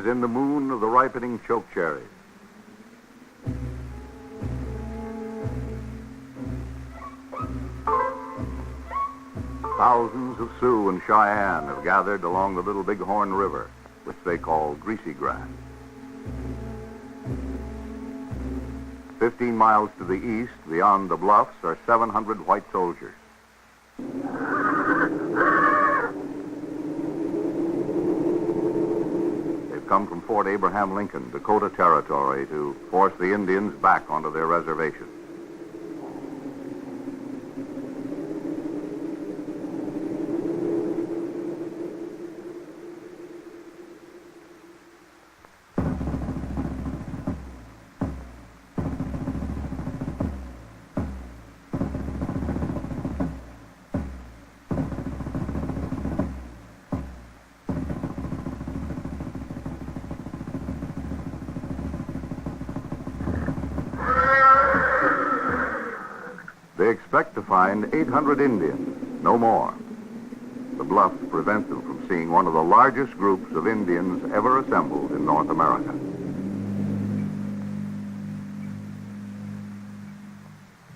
is in the moon of the ripening choke cherries. Thousands of Sioux and Cheyenne have gathered along the Little Bighorn River, which they call Greasy Grass. 15 miles to the east, beyond the bluffs, are 700 white soldiers. They've come from Fort Abraham Lincoln, Dakota Territory, to force the Indians back onto their reservation. They expect to find 800 Indians, no more. The bluffs prevent them from seeing one of the largest groups of Indians ever assembled in North America.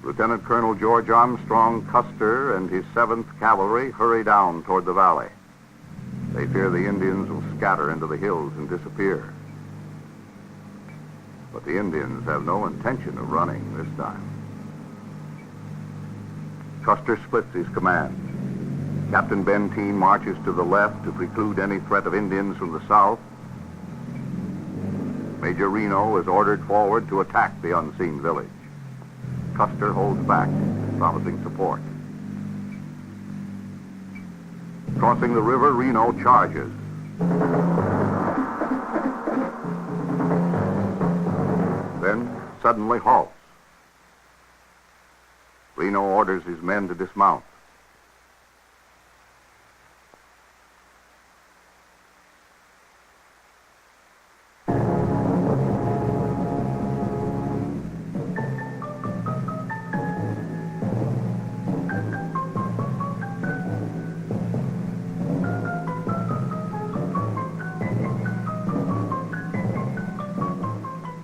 Lieutenant Colonel George Armstrong Custer and his 7th Cavalry hurry down toward the valley. They fear the Indians will scatter into the hills and disappear. But the Indians have no intention of running this time. Custer splits his command. Captain Benteen marches to the left to preclude any threat of Indians from the south. Major Reno is ordered forward to attack the unseen village. Custer holds back, promising support. Crossing the river, Reno charges. Then suddenly halts. Reno orders his men to dismount.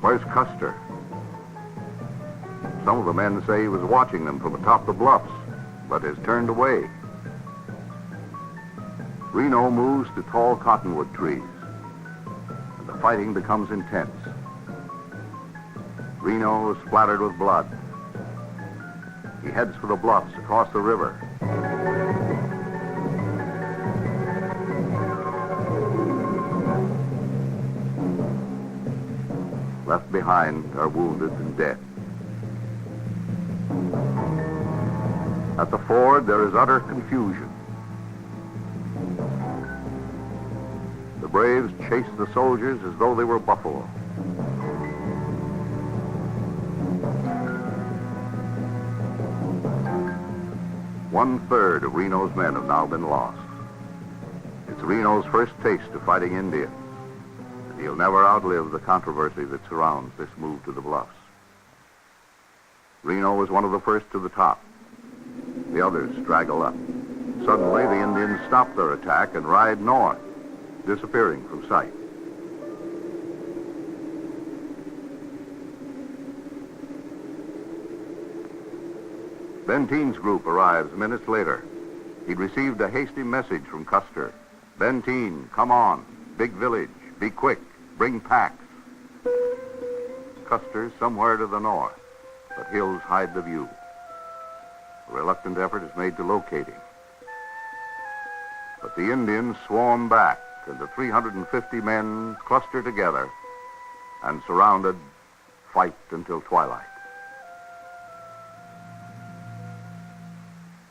Where's Custer? Some of the men say he was watching them from atop the bluffs, but has turned away. Reno moves to tall cottonwood trees, and the fighting becomes intense. Reno is splattered with blood. He heads for the bluffs across the river. Left behind are wounded and dead. At the ford, there is utter confusion. The braves chase the soldiers as though they were buffalo. One-third of Reno's men have now been lost. It's Reno's first taste of fighting Indians, and he'll never outlive the controversy that surrounds this move to the bluffs. Reno was one of the first to the top. The others straggle up. Suddenly, the Indians stop their attack and ride north, disappearing from sight. Benteen's group arrives minutes later. He'd received a hasty message from Custer. Benteen, come on. Big village. Be quick. Bring packs. Custer's somewhere to the north, but hills hide the view. A reluctant effort is made to locate him. But the Indians swarm back, and the 350 men cluster together and, surrounded, fight until twilight.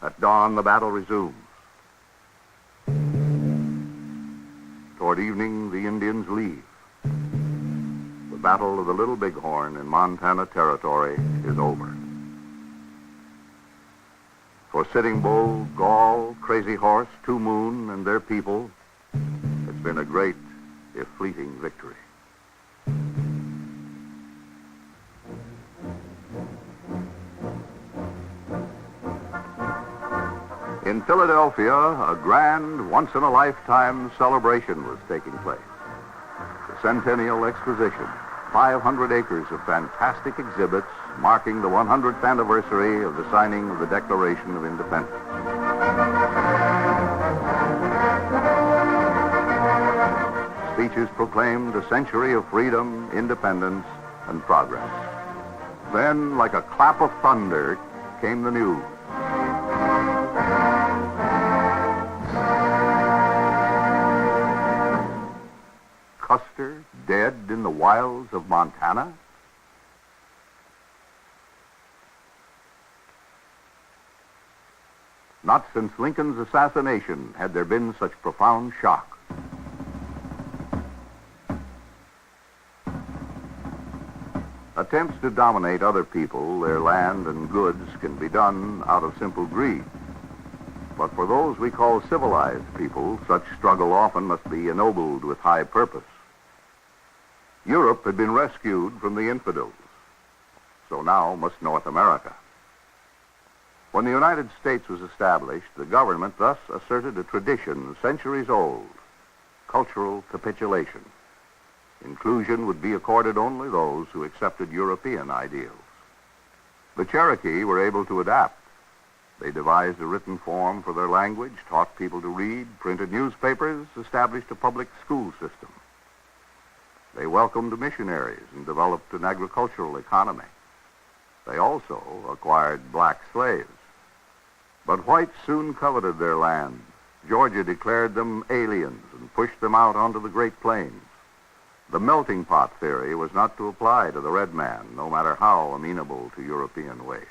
At dawn, the battle resumes. Toward evening, the Indians leave. The Battle of the Little Bighorn in Montana Territory is over. For Sitting Bull, Gall, Crazy Horse, Two Moon, and their people, it's been a great, if fleeting, victory. In Philadelphia, a grand, once-in-a-lifetime celebration was taking place. The Bicentennial Exposition, 500 acres of fantastic exhibits marking the 100th anniversary of the signing of the Declaration of Independence. Speeches proclaimed a century of freedom, independence, and progress. Then, like a clap of thunder, came the news. Custer dead in the wilds of Montana? Not since Lincoln's assassination had there been such profound shock. Attempts to dominate other people, their land and goods, can be done out of simple greed. But for those we call civilized people, such struggle often must be ennobled with high purpose. Europe had been rescued from the infidels. So now must North America. When the United States was established, the government thus asserted a tradition centuries old, cultural capitulation. Inclusion would be accorded only those who accepted European ideals. The Cherokee were able to adapt. They devised a written form for their language, taught people to read, printed newspapers, established a public school system. They welcomed missionaries and developed an agricultural economy. They also acquired black slaves. But whites soon coveted their land. Georgia declared them aliens and pushed them out onto the Great Plains. The melting pot theory was not to apply to the red man, no matter how amenable to European ways.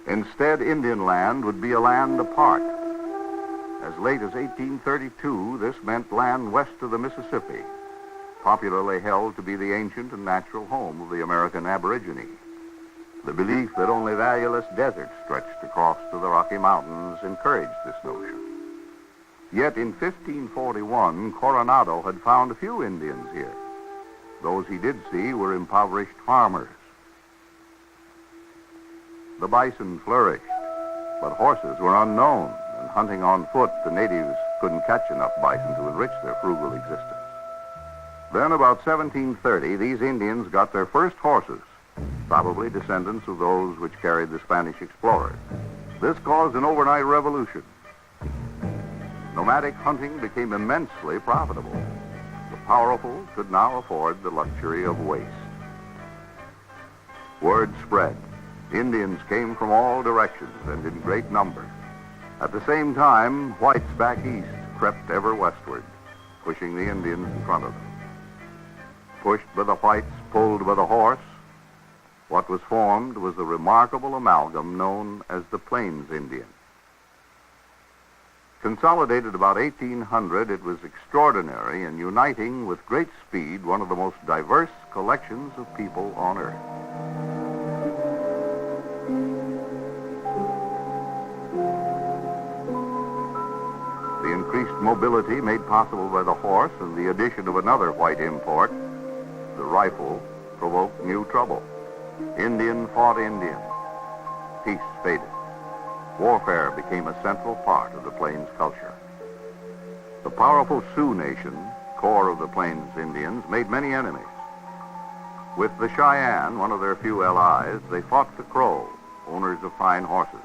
Instead, Indian land would be a land apart. As late as 1832, this meant land west of the Mississippi, popularly held to be the ancient and natural home of the American Aborigine. The belief that only valueless deserts stretched across to the Rocky Mountains encouraged this notion. Yet in 1541, Coronado had found a few Indians here. Those he did see were impoverished farmers. The bison flourished, but horses were unknown, and hunting on foot, the natives couldn't catch enough bison to enrich their frugal existence. Then, about 1730, these Indians got their first horses, probably descendants of those which carried the Spanish explorers. This caused an overnight revolution. Nomadic hunting became immensely profitable. The powerful could now afford the luxury of waste. Word spread. Indians came from all directions and in great numbers. At the same time, whites back east crept ever westward, pushing the Indians in front of them. Pushed by the whites, pulled by the horse, what was formed was the remarkable amalgam known as the Plains Indian. Consolidated about 1800, it was extraordinary in uniting with great speed one of the most diverse collections of people on earth. The increased mobility made possible by the horse and the addition of another white import, the rifle, provoked new trouble. Indian fought Indian. Peace faded. Warfare became a central part of the Plains culture. The powerful Sioux Nation, core of the Plains Indians, made many enemies. With the Cheyenne, one of their few allies, they fought the Crow, owners of fine horses.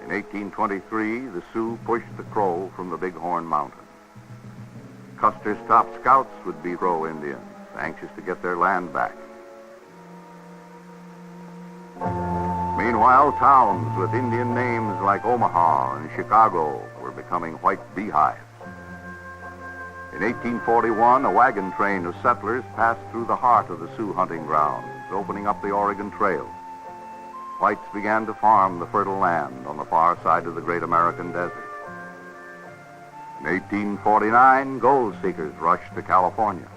In 1823, the Sioux pushed the Crow from the Bighorn Mountains. Custer's top scouts would be Crow Indians, anxious to get their land back. Meanwhile, towns with Indian names like Omaha and Chicago were becoming white beehives. In 1841, a wagon train of settlers passed through the heart of the Sioux hunting grounds, opening up the Oregon Trail. Whites began to farm the fertile land on the far side of the great American desert. In 1849, gold seekers rushed to California.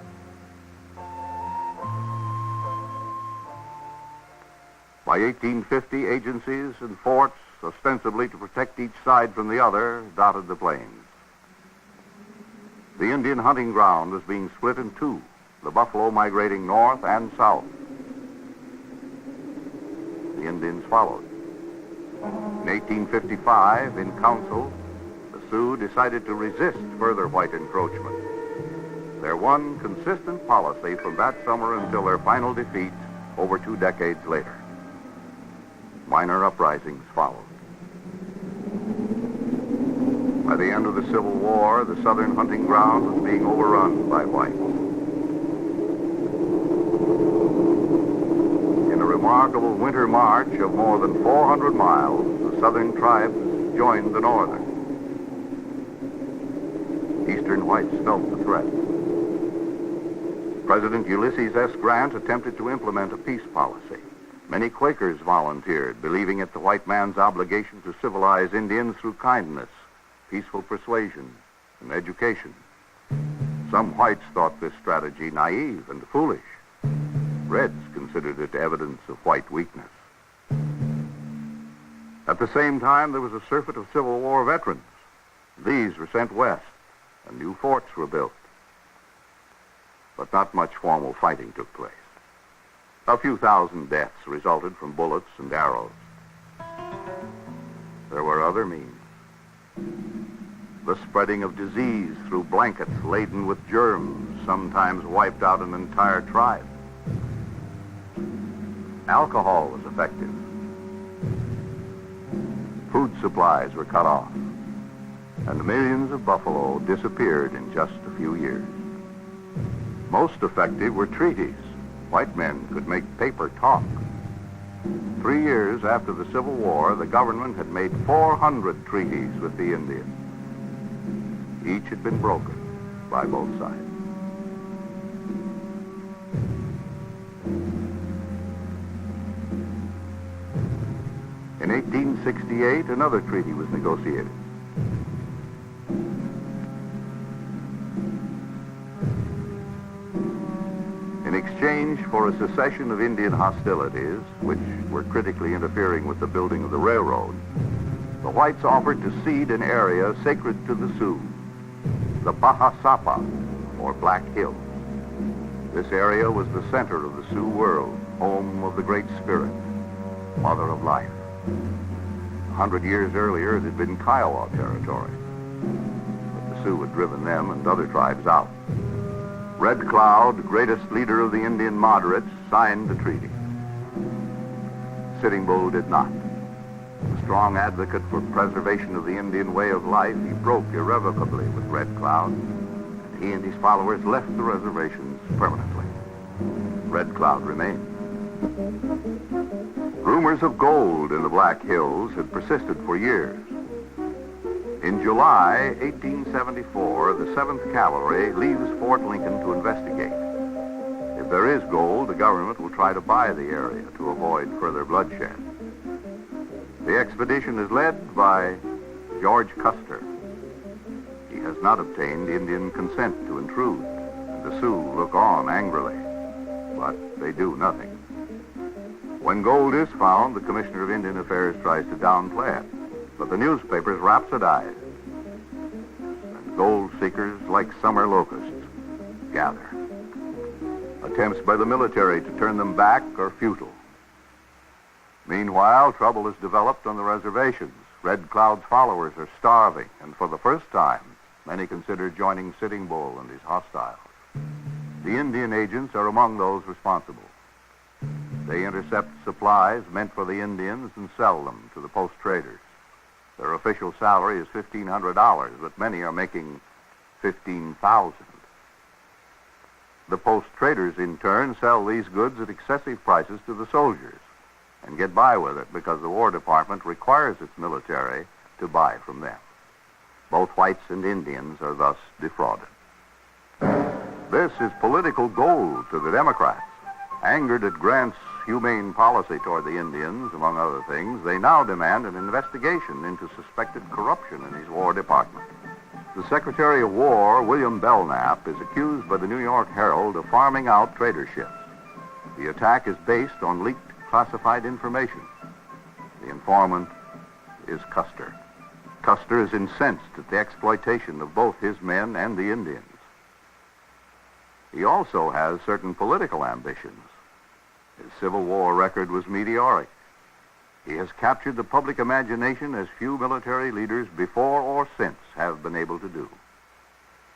By 1850, agencies and forts, ostensibly to protect each side from the other, dotted the plains. The Indian hunting ground was being split in two, the buffalo migrating north and south. The Indians followed. In 1855, in council, the Sioux decided to resist further white encroachment. their one consistent policy from that summer until their final defeat over 2 decades later. Minor uprisings followed. By the end of the Civil War, the southern hunting ground was being overrun by whites. In a remarkable winter march of more than 400 miles, the southern tribes joined the northern. Eastern whites felt the threat. President Ulysses S. Grant attempted to implement a peace policy. Many Quakers volunteered, believing it the white man's obligation to civilize Indians through kindness, peaceful persuasion, and education. Some whites thought this strategy naive and foolish. Reds considered it evidence of white weakness. At the same time, there was a surfeit of Civil War veterans. These were sent west, and new forts were built. But not much formal fighting took place. A few thousand deaths resulted from bullets and arrows. There were other means. The spreading of disease through blankets laden with germs sometimes wiped out an entire tribe. Alcohol was effective. Food supplies were cut off, and millions of buffalo disappeared in just a few years. Most effective were treaties. White men could make paper talk. 3 years after the Civil War, the government had made 400 treaties with the Indians. Each had been broken by both sides. In 1868, another treaty was negotiated. In exchange for a cessation of Indian hostilities, which were critically interfering with the building of the railroad, the whites offered to cede an area sacred to the Sioux, the Bahasapa, or Black Hills. This area was the center of the Sioux world, home of the Great Spirit, mother of life. 100 years earlier, it had been Kiowa territory, but the Sioux had driven them and other tribes out. Red Cloud, greatest leader of the Indian moderates, signed the treaty. Sitting Bull did not. A strong advocate for preservation of the Indian way of life, he broke irrevocably with Red Cloud, and he and his followers left the reservations permanently. Red Cloud remained. Rumors of gold in the Black Hills had persisted for years. In July 1874, the 7th Cavalry leaves Fort Lincoln to investigate. If there is gold, the government will try to buy the area to avoid further bloodshed. The expedition is led by George Custer. He has not obtained Indian consent to intrude, and the Sioux look on angrily, but they do nothing. When gold is found, the Commissioner of Indian Affairs tries to downplay it, but the newspapers rhapsodize, and gold seekers like summer locusts gather. Attempts by the military to turn them back are futile. Meanwhile, trouble has developed on the reservations. Red Cloud's followers are starving, and for the first time, many consider joining Sitting Bull and his hostiles. The Indian agents are among those responsible. They intercept supplies meant for the Indians and sell them to the post traders. Their official salary is $1,500, but many are making $15,000. The post traders, in turn, sell these goods at excessive prices to the soldiers and get by with it because the War Department requires its military to buy from them. Both whites and Indians are thus defrauded. This is political gold to the Democrats. Angered at Grant's humane policy toward the Indians, among other things, they now demand an investigation into suspected corruption in his War Department. The Secretary of War, William Belknap, is accused by the New York Herald of farming out trader ships. The attack is based on leaked classified information. The informant is Custer. Custer is incensed at the exploitation of both his men and the Indians. He also has certain political ambitions. His Civil War record was meteoric. He has captured the public imagination as few military leaders before or since have been able to do.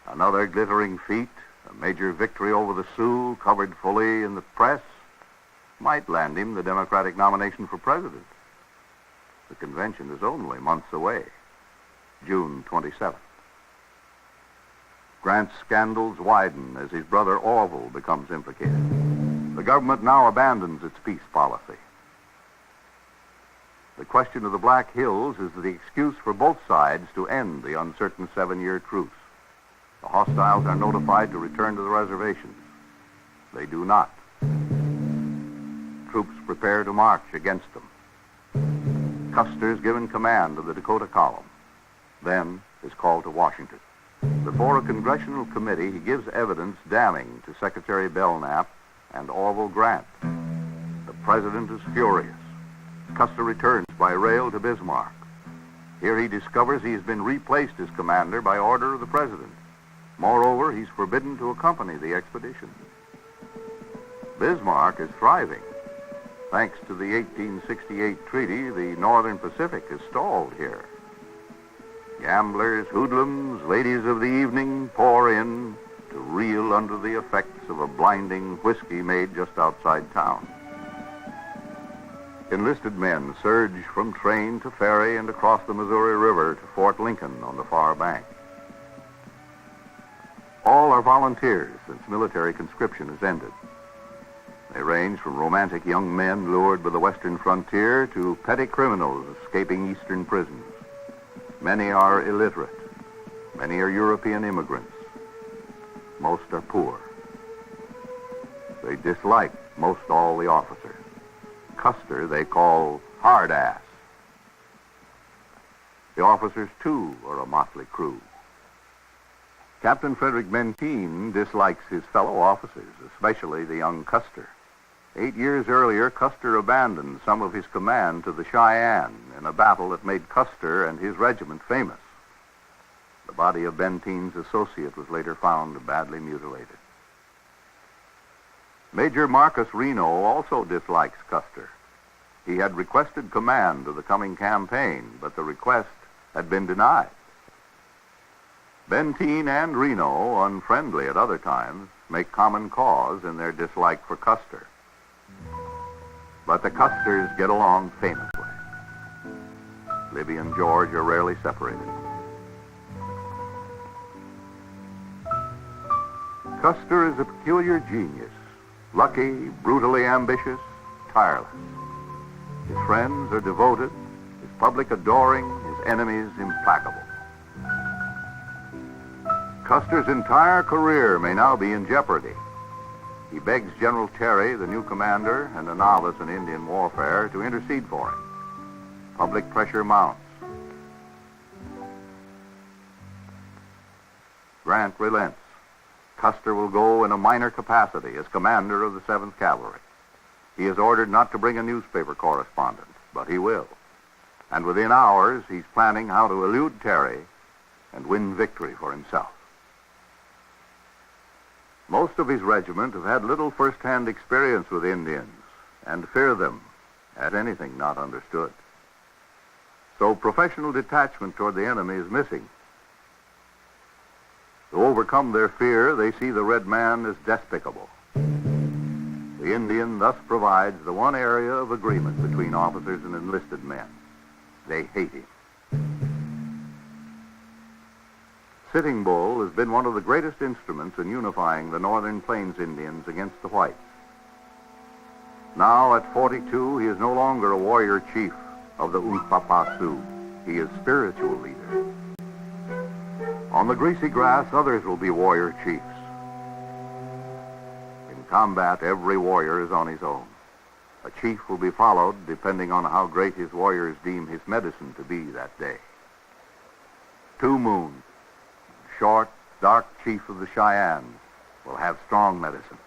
Another glittering feat A major victory over the Sioux, covered fully in the press, might land him the Democratic nomination for president. The convention is only months away, June 27th. Grant's scandals widen as his brother Orville becomes implicated. The government now abandons its peace policy. The question of the Black Hills is the excuse for both sides to end the uncertain 7-year truce. The hostiles are notified to return to the reservations. They do not. Troops prepare to march against them. Custer is given command of the Dakota column, then is called to Washington. Before a congressional committee, he gives evidence damning to Secretary Belknap and Orville Grant. The president is furious. Custer returns by rail to Bismarck. Here he discovers he has been replaced as commander by order of the president. Moreover, he's forbidden to accompany the expedition. Bismarck is thriving. Thanks to the 1868 treaty, the Northern Pacific is stalled here. Gamblers, hoodlums, ladies of the evening pour in to reel under the effects of a blinding whiskey made just outside town. Enlisted men surge from train to ferry and across the Missouri River to Fort Lincoln on the far bank. All are volunteers since military conscription has ended. They range from romantic young men lured by the western frontier to petty criminals escaping eastern prisons. Many are illiterate. Many are European immigrants. Most are poor. They dislike most all the officers. Custer they call hard ass. The officers, too, are a motley crew. Captain Frederick Benteen dislikes his fellow officers, especially the young Custer. 8 years earlier, Custer abandoned some of his command to the Cheyenne in a battle that made Custer and his regiment famous. The body of Benteen's associate was later found badly mutilated. Major Marcus Reno also dislikes Custer. He had requested command of the coming campaign, but the request had been denied. Benteen and Reno, unfriendly at other times, make common cause in their dislike for Custer. But the Custers get along famously. Libby and George are rarely separated. Custer is a peculiar genius, lucky, brutally ambitious, tireless. His friends are devoted, his public adoring, his enemies implacable. Custer's entire career may now be in jeopardy. He begs General Terry, the new commander and a novice in Indian warfare, to intercede for him. Public pressure mounts. Grant relents. Custer will go in a minor capacity as commander of the 7th Cavalry. He is ordered not to bring a newspaper correspondent, but he will. And within hours, he's planning how to elude Terry and win victory for himself. Most of his regiment have had little first-hand experience with Indians and fear them as anything not understood. So professional detachment toward the enemy is missing. To overcome their fear, they see the red man as despicable. The Indian thus provides the one area of agreement between officers and enlisted men. They hate him. Sitting Bull has been one of the greatest instruments in unifying the Northern Plains Indians against the whites. Now, at 42, he is no longer a warrior chief of the Unkpapa Sioux. He is spiritual leader. On the greasy grass, others will be warrior chiefs. In combat, every warrior is on his own. A chief will be followed depending on how great his warriors deem his medicine to be that day. Two Moon, short, dark chief of the Cheyenne, will have strong medicine.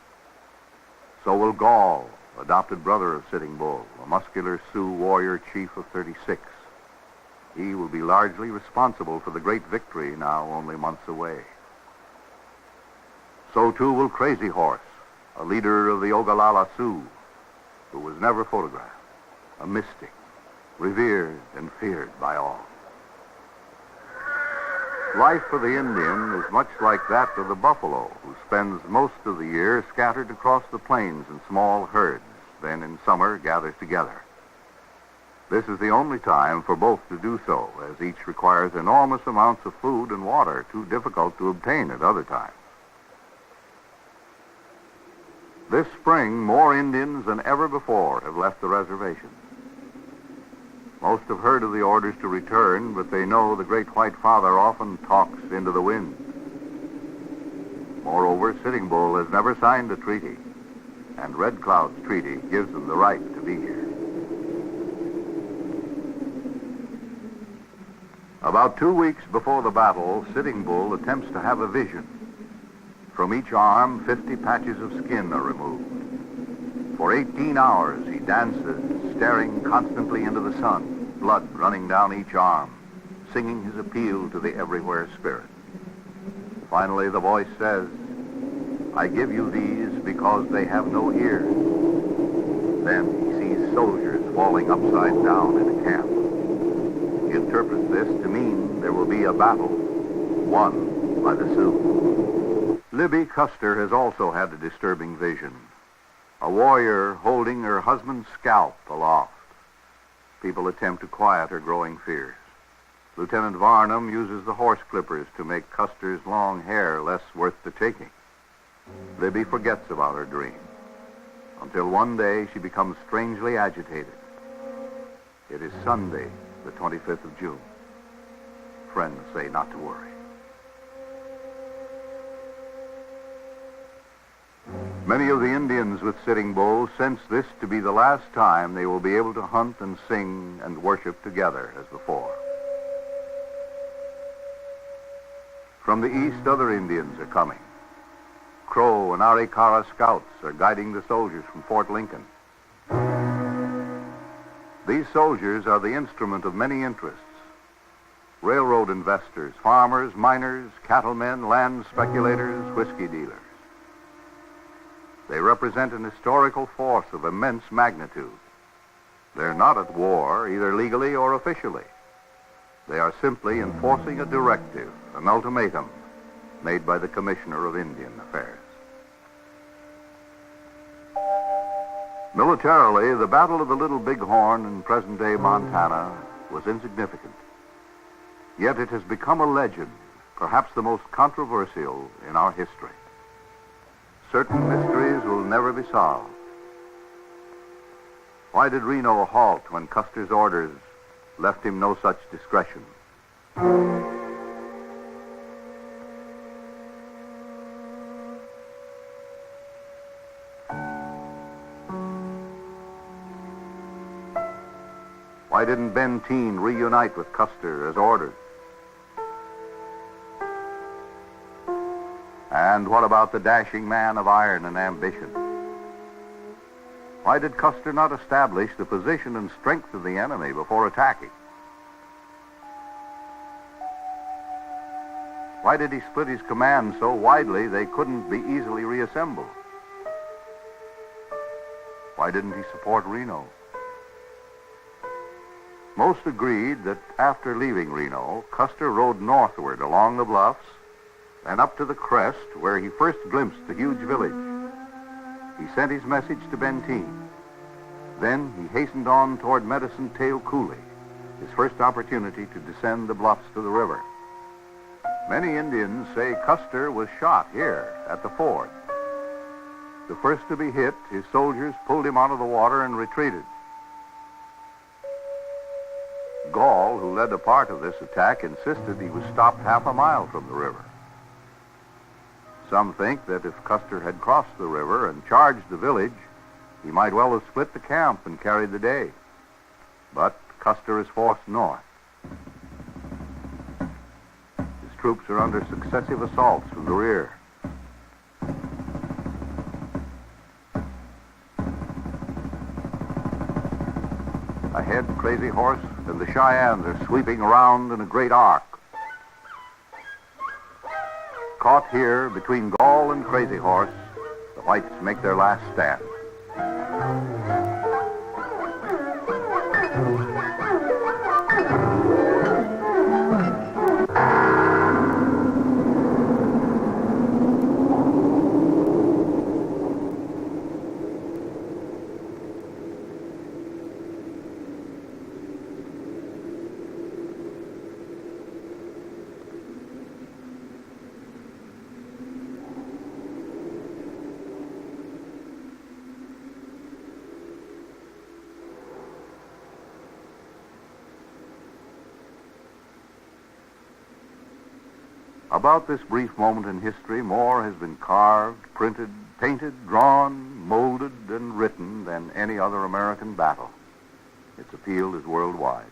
So will Gall, adopted brother of Sitting Bull, a muscular Sioux warrior chief of 36. He will be largely responsible for the great victory now only months away. So too will Crazy Horse, a leader of the Ogallala Sioux, who was never photographed, a mystic, revered and feared by all. Life for the Indian is much like that of the buffalo, who spends most of the year scattered across the plains in small herds, then in summer gathers together. This is the only time for both to do so, as each requires enormous amounts of food and water, too difficult to obtain at other times. This spring, more Indians than ever before have left the reservation. Most have heard of the orders to return, but they know the Great White Father often talks into the wind. Moreover, Sitting Bull has never signed a treaty, and Red Cloud's treaty gives them the right to be here. About 2 weeks before the battle, Sitting Bull attempts to have a vision. From each arm, 50 patches of skin are removed. For 18 hours, he dances, staring constantly into the sun, blood running down each arm, singing his appeal to the everywhere spirit. Finally, the voice says, "I give you these because they have no ears." Then he sees soldiers falling upside down in a camp. He interprets this to mean there will be a battle, won by the Sioux. Libby Custer has also had a disturbing vision. A warrior holding her husband's scalp aloft. People attempt to quiet her growing fears. Lieutenant Varnum uses the horse clippers to make Custer's long hair less worth the taking. Libby forgets about her dream, until one day she becomes strangely agitated. It is Sunday, the 25th of June. Friends say not to worry. Many of the Indians with Sitting Bull sense this to be the last time they will be able to hunt and sing and worship together as before. From the east, other Indians are coming. Crow and Arikara scouts are guiding the soldiers from Fort Lincoln. These soldiers are the instrument of many interests. Railroad investors, farmers, miners, cattlemen, land speculators, whiskey dealers. They represent an historical force of immense magnitude. They're not at war, either legally or officially. They are simply enforcing a directive, an ultimatum, made by the Commissioner of Indian Affairs. Militarily, the Battle of the Little Bighorn in present-day Montana was insignificant. Yet it has become a legend, perhaps the most controversial in our history. Certain mysteries will never be solved. Why did Reno halt when Custer's orders left him no such discretion? Why didn't Benteen reunite with Custer as ordered? And what about the dashing man of iron and ambition? Why did Custer not establish the position and strength of the enemy before attacking? Why did he split his command so widely they couldn't be easily reassembled? Why didn't he support Reno? Most agreed that after leaving Reno, Custer rode northward along the bluffs and up to the crest where he first glimpsed the huge village. He sent his message to Benteen. Then he hastened on toward Medicine Tail Coulee, his first opportunity to descend the bluffs to the river. Many Indians say Custer was shot here at the ford. The first to be hit, his soldiers pulled him out of the water and retreated. Gall, who led a part of this attack, insisted he was stopped half a mile from the river. Some think that if Custer had crossed the river and charged the village, he might well have split the camp and carried the day. But Custer is forced north. His troops are under successive assaults from the rear. Ahead, Crazy Horse and the Cheyennes are sweeping around in a great arc. Caught here between Gall and Crazy Horse, the whites make their last stand. About this brief moment in history, more has been carved, printed, painted, drawn, molded, and written than any other American battle. Its appeal is worldwide.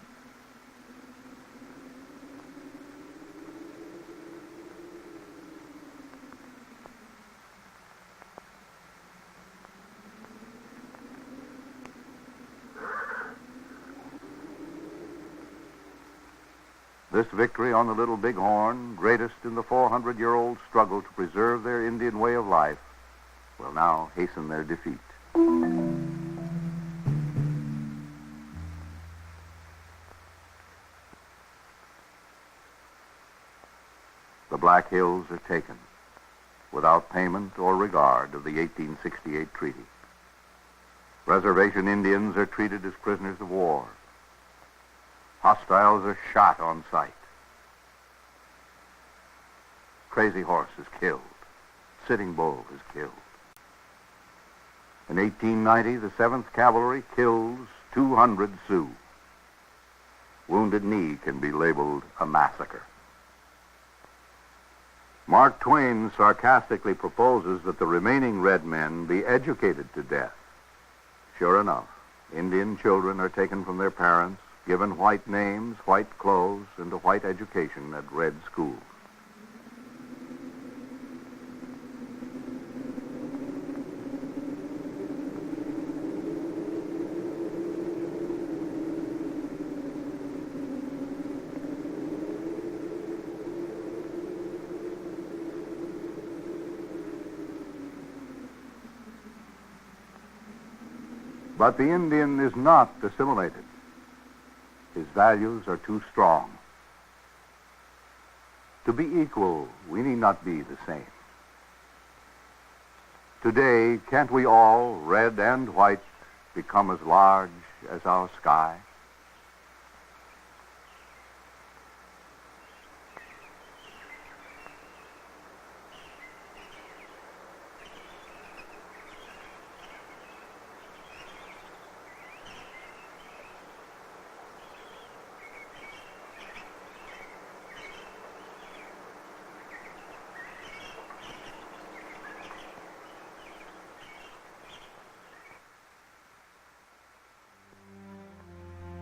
This victory on the Little Bighorn, greatest in the 400-year-old struggle to preserve their Indian way of life, will now hasten their defeat. The Black Hills are taken without payment or regard of the 1868 treaty. Reservation Indians are treated as prisoners of war. Hostiles are shot on sight. Crazy Horse is killed. Sitting Bull is killed. In 1890, the 7th Cavalry kills 200 Sioux. Wounded Knee can be labeled a massacre. Mark Twain sarcastically proposes that the remaining red men be educated to death. Sure enough, Indian children are taken from their parents, given white names, white clothes, and a white education at red schools. But the Indian is not assimilated. His values are too strong. To be equal, we need not be the same. Today, can't we all, red and white, become as large as our sky?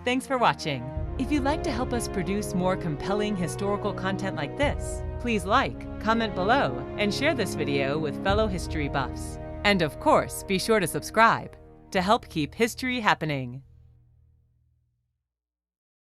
Thanks for watching. If you'd like to help us produce more compelling historical content like this, please like, comment below, and share this video with fellow history buffs. And of course, be sure to subscribe to help keep history happening.